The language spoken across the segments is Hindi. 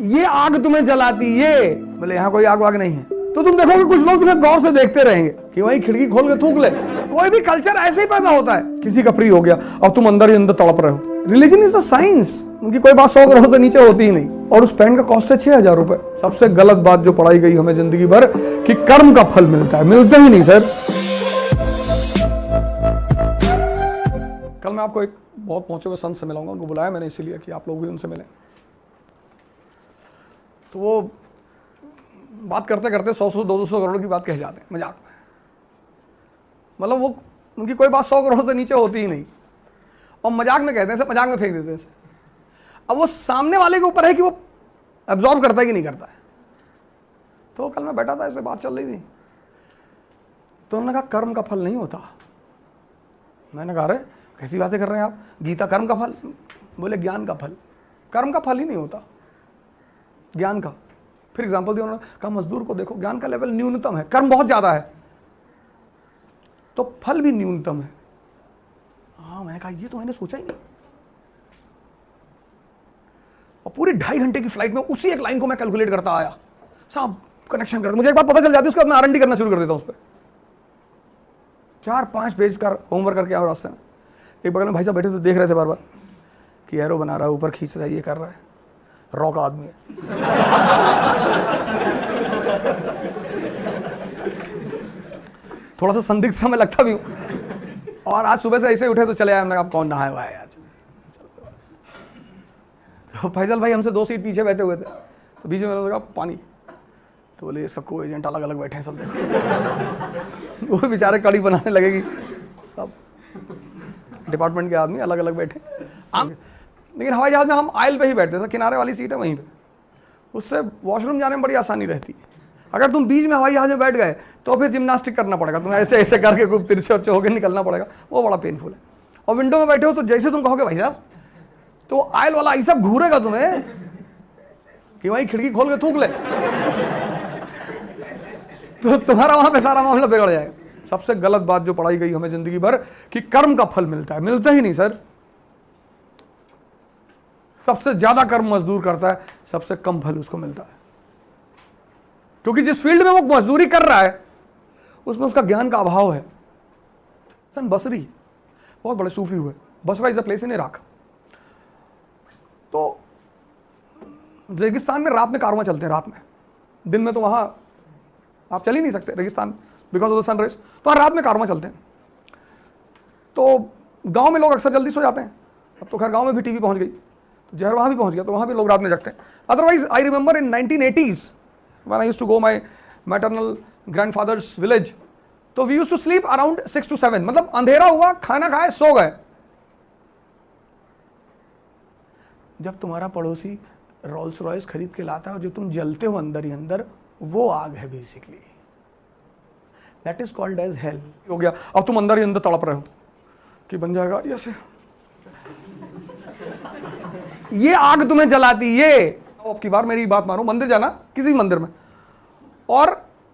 ये आग तुम्हें जलाती, ये बोले यहाँ कोई आग वाग नहीं है, तो तुम देखोगे कुछ लोग तुम्हें गौर से देखते रहेंगे कि वही खिड़की खोल के थूक ले। कोई भी कल्चर ऐसे ही पैदा होता है, किसी का फ्री हो गया और तुम अंदर ही अंदर तड़प रहे हो। रिलीजन इज अ साइंस, उनकी कोई बात 100 करोड़ से नीचे होती ही नहीं। और उस पेन का कॉस्ट है 6000 रुपए। सबसे गलत बात जो पढ़ाई गई हमें जिंदगी भर कि कर्म का फल मिलता है, मिलता ही नहीं सर। कल मैं आपको एक बहुत पहुंचे हुए संत से मिलाऊंगा, उनको बुलाया मैंने इसीलिए कि आप लोग भी उनसे मिलें। तो वो बात करते करते 100-200 करोड़ की बात कह जाते हैं मजाक में। मतलब वो उनकी कोई बात 100 करोड़ से नीचे होती ही नहीं और मजाक में कहते हैं, मजाक में फेंक देते हैं। अब वो सामने वाले के ऊपर है कि वो एब्जॉर्व करता है कि नहीं करता है। तो कल मैं बैठा था, ऐसे बात चल रही थी, तो उन्होंने कहा कर्म का फल नहीं होता। मैंने कहा अरे कैसी बातें कर रहे हैं आप, गीता कर्म का फल, बोले ज्ञान का फल। कर्म का फल ही नहीं होता, ज्ञान का। फिर एग्जांपल दिया उन्होंने, कहा मजदूर को देखो, ज्ञान का लेवल न्यूनतम है, कर्म बहुत ज्यादा है तो फल भी न्यूनतम है। हाँ, मैंने कहा ये तो मैंने सोचा ही नहीं। और पूरी 2.5 घंटे की फ्लाइट में उसी एक लाइन को मैं कैलकुलेट करता आया, सब कनेक्शन करता। मुझे एक बात पता चल जाती है, उसके बाद मैं R&D करना शुरू कर देता हूं उस पर। 4-5 पेज का होमवर्क करके आया रास्ते में। एक बगल में भाई साहब बैठे तो देख रहे थे बार बार कि एरो बना रहा है, ऊपर खींच रहा है, ये कर रहा है, रॉ का आदमी है। थोड़ा सा संदिग्ध सा मैं लगता भी हूं। और आज सुबह से ऐसे उठे तो चले आए, हमने कहा कौन नहाया हुआ है यार। तो फैजल भाई हमसे 2 सीट पीछे बैठे हुए थे, तो बीच में मैंने कहा पानी, तो बोले इसका को एजेंट अलग अलग बैठे हैं सब, देखो। वो बेचारे कड़ी बनाने लगेगी, सब डिपार्टमेंट के आदमी अलग अलग बैठे। लेकिन हवाई जहाज में हम आयल पे ही बैठते हैं, किनारे वाली सीट है वहीं पे, उससे वॉशरूम जाने में बड़ी आसानी रहती है। अगर तुम बीच में हवाई जहाज में बैठ गए तो फिर जिम्नास्टिक करना पड़ेगा, तुम्हें ऐसे ऐसे करके खूब तिरछे उर्चे होकर निकलना पड़ेगा, वो बड़ा पेनफुल है। और विंडो में बैठे हो तो जैसे तुम कहोगे भाई साहब, तो आयल वाला ऐसा घूरेगा तुम्हें कि वहीं खिड़की खोल के थूक ले, तो तुम्हारा वहां पे सारा मामला बिगड़ जाएगा। सबसे गलत बात जो पढ़ाई गई हमें जिंदगी भर कि कर्म का फल मिलता है, मिलता ही नहीं सर। सबसे ज्यादा कर्म मजदूर करता है, सबसे कम फल उसको मिलता है। क्योंकि जिस फील्ड में वो मजदूरी कर रहा है उसमें उसका ज्ञान का अभाव है। हसन बसरी बहुत बड़े सूफी हुए। Basra is a place in Iraq. तो रेगिस्तान में रात में कारवां चलते हैं, रात में। दिन में तो वहां आप चल ही नहीं सकते रेगिस्तान में बिकॉज ऑफ द सनराइज, तो रात में कारवां चलते हैं। तो गांव में लोग अक्सर जल्दी सो जाते हैं। अब तो खैर गांव में भी टीवी पहुंच गई, तो जहर वहां भी पहुंच गया, तो वहां भी लोग रात में जगते हैं। Otherwise I remember in 1980s when I used to go my maternal grandfather's village, तो we used to sleep around 6 to 7, मतलब अंधेरा हुआ, खाना खाए, सो गए। जब तुम्हारा पड़ोसी रोल्स रॉयस खरीद के लाता है और जो तुम जलते हो अंदर ही अंदर, वो आग है basically. That is called as hell. हो गया, अब तुम अंदर ही अंदर तड़प रहे हो कि बन जाएगा ऐसे, ये आग तुम्हें जलाती, ये। अब की बार मेरी बात मानो, मंदिर जाना, किसी भी मंदिर में, और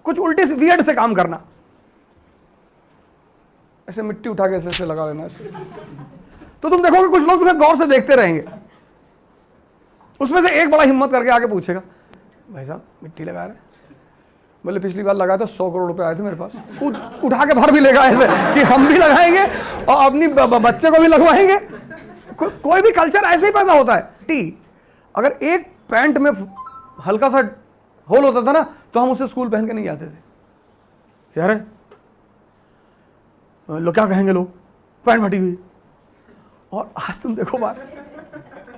कुछ उल्टे से वियर्ड से काम करना, ऐसे मिट्टी उठा के ऐसे लगा लेना ऐसे, तो तुम देखोगे कुछ लोग तुम्हें गौर से देखते रहेंगे। उसमें से एक बड़ा हिम्मत करके आके पूछेगा, भाई साहब मिट्टी लगा रहे? बोले पिछली बार लगाया था 100 करोड़ रुपए आए थे मेरे पास। उठा के भर भी लेगा ऐसे कि हम भी लगाएंगे और अपनी बच्चे को भी लगवाएंगे। कोई भी कल्चर ऐसे ही पैदा होता है। अगर एक पैंट में हल्का सा होल होता था ना, तो हम उसे स्कूल पहन के नहीं जाते थे। यार लोग क्या कहेंगे, लोग पैंट फटी हुई। और आज तुम देखो बात,